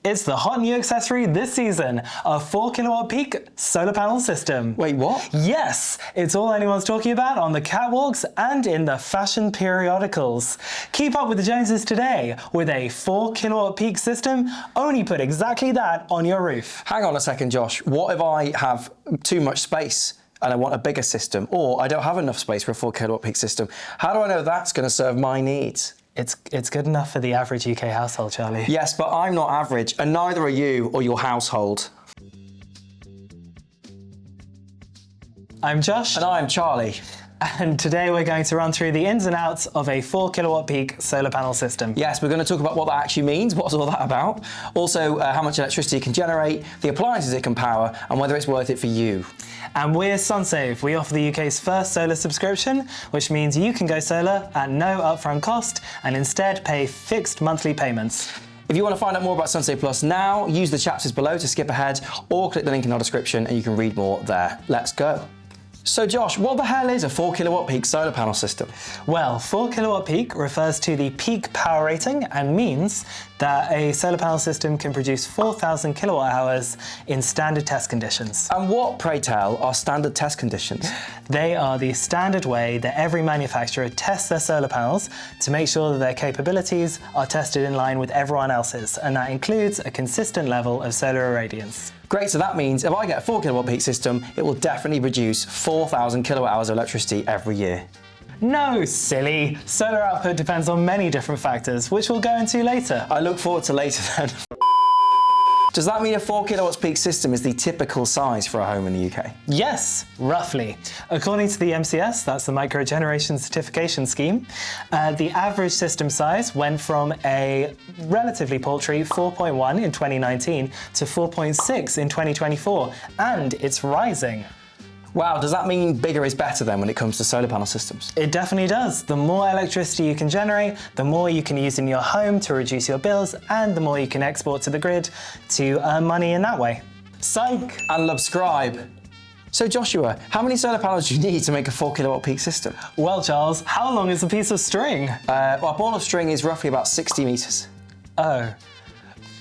It's the hot new accessory this season, a 4 kilowatt peak solar panel system. Wait, what? Yes, it's all anyone's talking about on the catwalks and in the fashion periodicals. Keep up with the Joneses today with a 4 kilowatt peak system. Only put exactly that on your roof. Hang on a second, Josh. What if I have too much space and I want a bigger system, or I don't have enough space for a 4 kilowatt peak system? How do I know that's going to serve my needs? It's good enough for the average UK household, Charlie. Yes, but I'm not average, and neither are you or your household. I'm Josh. And I'm Charlie. And today we're going to run through the ins and outs of a 4 kilowatt peak solar panel system. Yes, we're going to talk about what that actually means, what's all that about, also how much electricity it can generate, the appliances it can power, and whether it's worth it for you. And we're Sunsave. We offer the UK's first solar subscription, which means you can go solar at no upfront cost and instead pay fixed monthly payments. If you want to find out more about Sunsave Plus now, use the chapters below to skip ahead, or click the link in our description and you can read more there. Let's go. So Josh, what the hell is a 4 kilowatt peak solar panel system? Well, 4 kilowatt peak refers to the peak power rating and means that a solar panel system can produce 4,000 kilowatt hours in standard test conditions. And what, pray tell, are standard test conditions? They are the standard way that every manufacturer tests their solar panels to make sure that their capabilities are tested in line with everyone else's, and that includes a consistent level of solar irradiance. Great, so that means if I get a 4 kilowatt peak system, it will definitely produce 4,000 kilowatt hours of electricity every year. No, silly. Solar output depends on many different factors, which we'll go into later. I look forward to later then. Does that mean a 4 kilowatts peak system is the typical size for a home in the UK? Yes, roughly. According to the MCS, that's the Micro Generation Certification Scheme, the average system size went from a relatively paltry 4.1 in 2019 to 4.6 in 2024, and it's rising. Wow, does that mean bigger is better then when it comes to solar panel systems? It definitely does. The more electricity you can generate, the more you can use in your home to reduce your bills, and the more you can export to the grid to earn money in that way. Psych! And subscribe. So Joshua, how many solar panels do you need to make a 4 kilowatt peak system? Well, Charles, how long is a piece of string? Well, a ball of string is roughly about 60 meters. Oh.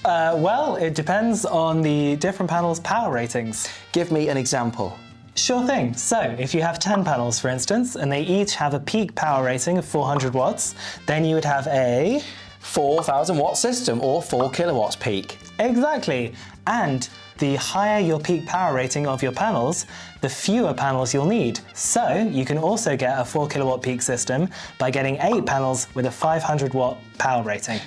Well, it depends on the different panels' power ratings. Give me an example. Sure thing. So if you have 10 panels, for instance, and they each have a peak power rating of 400 watts, then you would have a 4,000 watt system, or 4 kilowatts peak. Exactly. And the higher your peak power rating of your panels, the fewer panels you'll need. So you can also get a 4 kilowatt peak system by getting 8 panels with a 500 watt power rating.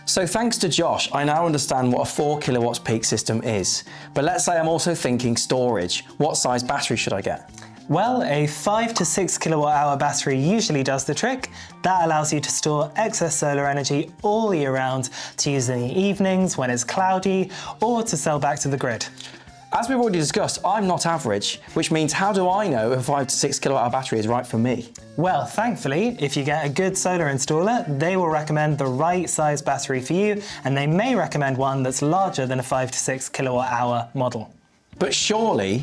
So thanks to Josh, I now understand what a 4 kilowatts peak system is. But let's say I'm also thinking storage. What size battery should I get? Well, a 5 to 6 kilowatt hour battery usually does the trick. That allows you to store excess solar energy all year round to use in the evenings when it's cloudy, or to sell back to the grid. As we've already discussed, I'm not average, which means how do I know if a 5 to 6 kilowatt hour battery is right for me? Well, thankfully, if you get a good solar installer, they will recommend the right size battery for you, and they may recommend one that's larger than a 5 to 6 kilowatt hour model. But surely,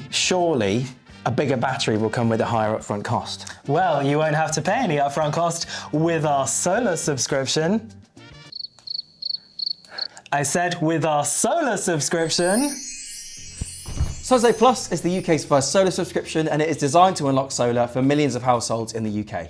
a bigger battery will come with a higher upfront cost. Well, you won't have to pay any upfront cost with our solar subscription. I said with our solar subscription. Sunsave Plus is the UK's first solar subscription, and it is designed to unlock solar for millions of households in the UK.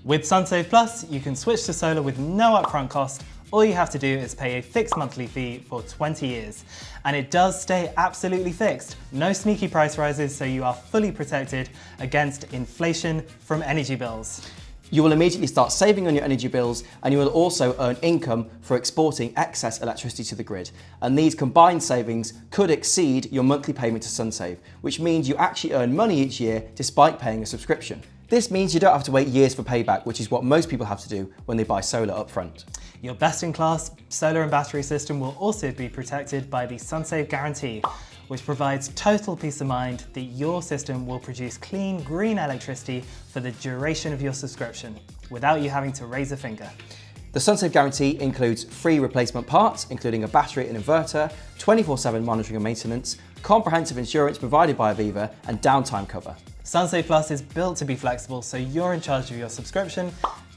With Sunsave Plus, you can switch to solar with no upfront cost. All you have to do is pay a fixed monthly fee for 20 years. And it does stay absolutely fixed. No sneaky price rises, so you are fully protected against inflation from energy bills. You will immediately start saving on your energy bills, and you will also earn income for exporting excess electricity to the grid. And these combined savings could exceed your monthly payment to Sunsave, which means you actually earn money each year despite paying a subscription. This means you don't have to wait years for payback, which is what most people have to do when they buy solar upfront. Your best-in-class solar and battery system will also be protected by the Sunsave Guarantee, which provides total peace of mind that your system will produce clean, green electricity for the duration of your subscription, without you having to raise a finger. The Sunsave Guarantee includes free replacement parts, including a battery and inverter, 24/7 monitoring and maintenance, comprehensive insurance provided by Aviva, and downtime cover. Sunsave Plus is built to be flexible, so you're in charge of your subscription,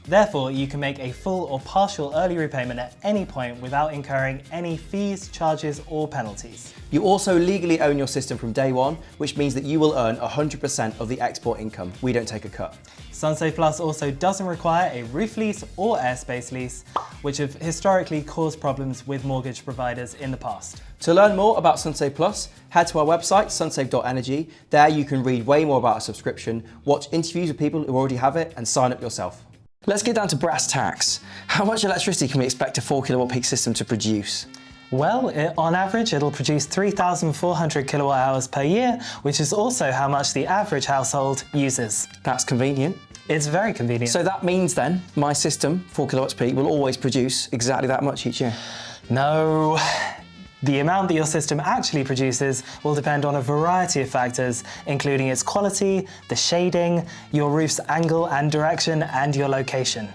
Therefore, you can make a full or partial early repayment at any point without incurring any fees, charges, or penalties. You also legally own your system from day one, which means that you will earn 100% of the export income. We don't take a cut. Sunsave Plus also doesn't require a roof lease or airspace lease, which have historically caused problems with mortgage providers in the past. To learn more about Sunsave Plus, head to our website, sunsave.energy. There you can read way more about our subscription, watch interviews with people who already have it, and sign up yourself. Let's get down to brass tacks. How much electricity can we expect a 4 kilowatt peak system to produce? Well, on average, it'll produce 3,400 kilowatt hours per year, which is also how much the average household uses. That's convenient. It's very convenient. So that means then, my system, 4 kilowatts peak, will always produce exactly that much each year? No. The amount that your system actually produces will depend on a variety of factors, including its quality, the shading, your roof's angle and direction, and your location.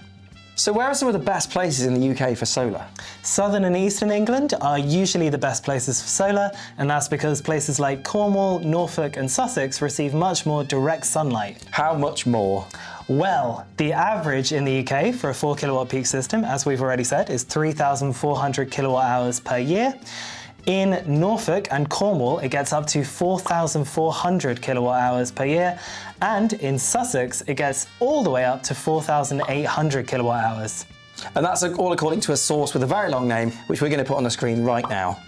So where are some of the best places in the UK for solar? Southern and Eastern England are usually the best places for solar, and that's because places like Cornwall, Norfolk and Sussex receive much more direct sunlight. How much more? Well, the average in the UK for a 4 kilowatt peak system, as we've already said, is 3,400 kilowatt hours per year. In Norfolk and Cornwall, it gets up to 4,400 kilowatt hours per year, and in Sussex, it gets all the way up to 4,800 kilowatt hours. And that's all according to a source with a very long name, which we're going to put on the screen right now.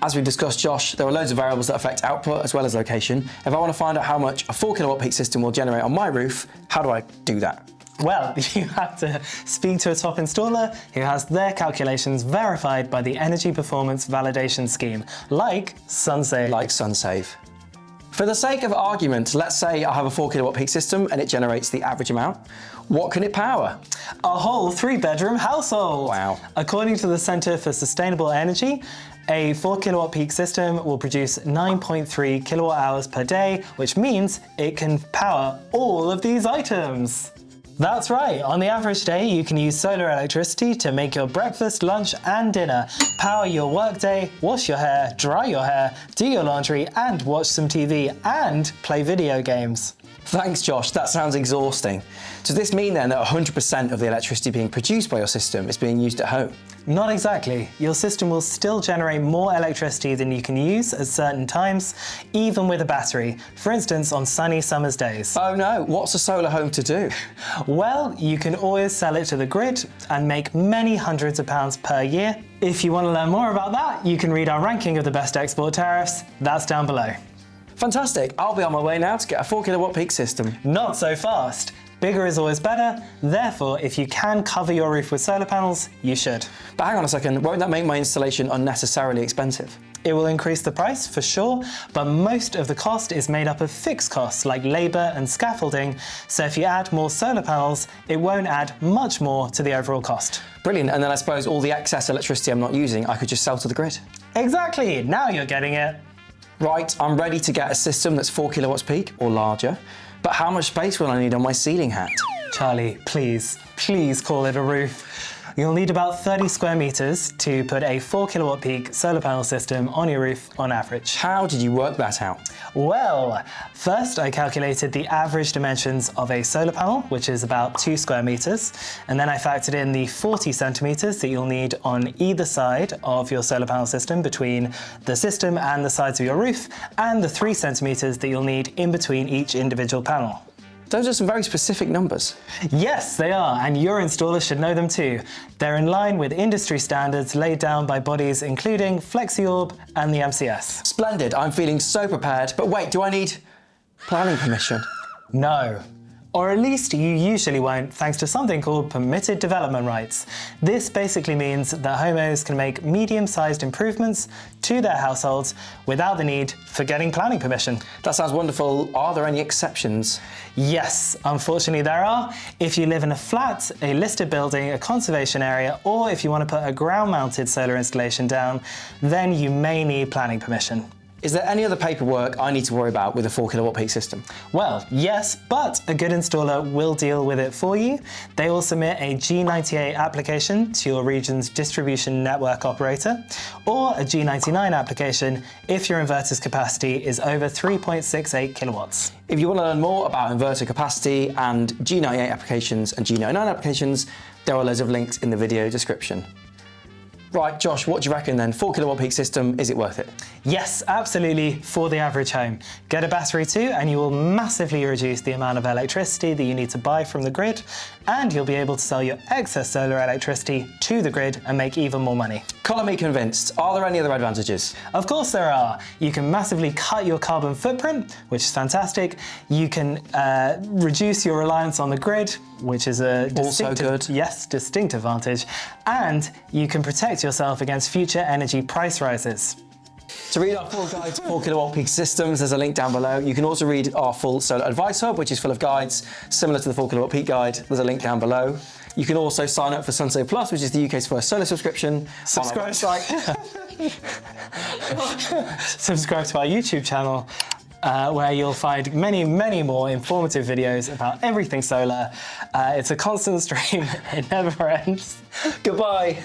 As we've discussed, Josh, there are loads of variables that affect output as well as location. If I want to find out how much a 4 kilowatt peak system will generate on my roof, how do I do that? Well, you have to speak to a top installer who has their calculations verified by the Energy Performance Validation Scheme, like Sunsave. Like Sunsave. For the sake of argument, let's say I have a 4 kilowatt peak system and it generates the average amount. What can it power? A whole 3-bedroom household. Wow. According to the Centre for Sustainable Energy, a 4 kilowatt peak system will produce 9.3 kilowatt hours per day, which means it can power all of these items. That's right, on the average day you can use solar electricity to make your breakfast, lunch and dinner, power your workday, wash your hair, dry your hair, do your laundry and watch some TV and play video games. Thanks Josh, that sounds exhausting. Does this mean then that 100% of the electricity being produced by your system is being used at home? Not exactly. Your system will still generate more electricity than you can use at certain times, even with a battery, for instance on sunny summer's days. Oh no, what's a solar home to do? Well, you can always sell it to the grid and make many hundreds of pounds per year. If you want to learn more about that, you can read our ranking of the best export tariffs. That's down below. Fantastic, I'll be on my way now to get a 4 kilowatt peak system. Not so fast. Bigger is always better, therefore if you can cover your roof with solar panels, you should. But hang on a second, won't that make my installation unnecessarily expensive? It will increase the price for sure, but most of the cost is made up of fixed costs like labour and scaffolding, so if you add more solar panels, it won't add much more to the overall cost. Brilliant, and then I suppose all the excess electricity I'm not using, I could just sell to the grid. Exactly, now you're getting it. Right, I'm ready to get a system that's 4 kilowatts peak or larger. But how much space will I need on my ceiling hat? Charlie, please call it a roof. You'll need about 30 square meters to put a 4 kilowatt peak solar panel system on your roof on average. How did you work that out? Well, first I calculated the average dimensions of a solar panel, which is about 2 square meters, and then I factored in the 40 centimeters that you'll need on either side of your solar panel system between the system and the sides of your roof, and the 3 centimeters that you'll need in between each individual panel. Those are some very specific numbers. Yes, they are, and your installer should know them too. They're in line with industry standards laid down by bodies including FlexiOrb and the MCS. Splendid, I'm feeling so prepared. But wait, do I need planning permission? No. Or at least you usually won't, thanks to something called permitted development rights. This basically means that homeowners can make medium-sized improvements to their households without the need for getting planning permission. That sounds wonderful. Are there any exceptions? Yes, unfortunately there are. If you live in a flat, a listed building, a conservation area, or if you want to put a ground-mounted solar installation down, then you may need planning permission. Is there any other paperwork I need to worry about with a 4 kilowatt peak system? Well, yes, but a good installer will deal with it for you. They will submit a G98 application to your region's distribution network operator, or a G99 application if your inverter's capacity is over 3.68 kilowatts. If you want to learn more about inverter capacity and G98 applications and G99 applications, there are loads of links in the video description. Right, Josh, what do you reckon then? 4 kilowatt peak system, is it worth it? Yes, absolutely, for the average home. Get a battery too, and you will massively reduce the amount of electricity that you need to buy from the grid, and you'll be able to sell your excess solar electricity to the grid and make even more money. Colour me convinced. Are there any other advantages? Of course there are. You can massively cut your carbon footprint, which is fantastic. You can reduce your reliance on the grid, which is a distinct advantage. And you can protect yourself against future energy price rises. To read our full guide to 4 kilowatt peak systems, there's a link down below. You can also read our full solar advice hub, which is full of guides similar to the 4 kilowatt peak guide. There's a link down below. You can also sign up for Sunsave Plus, which is the UK's first solar subscription. Subscribe to our YouTube channel, where you'll find many, many more informative videos about everything solar. It's a constant stream. It never ends. Goodbye.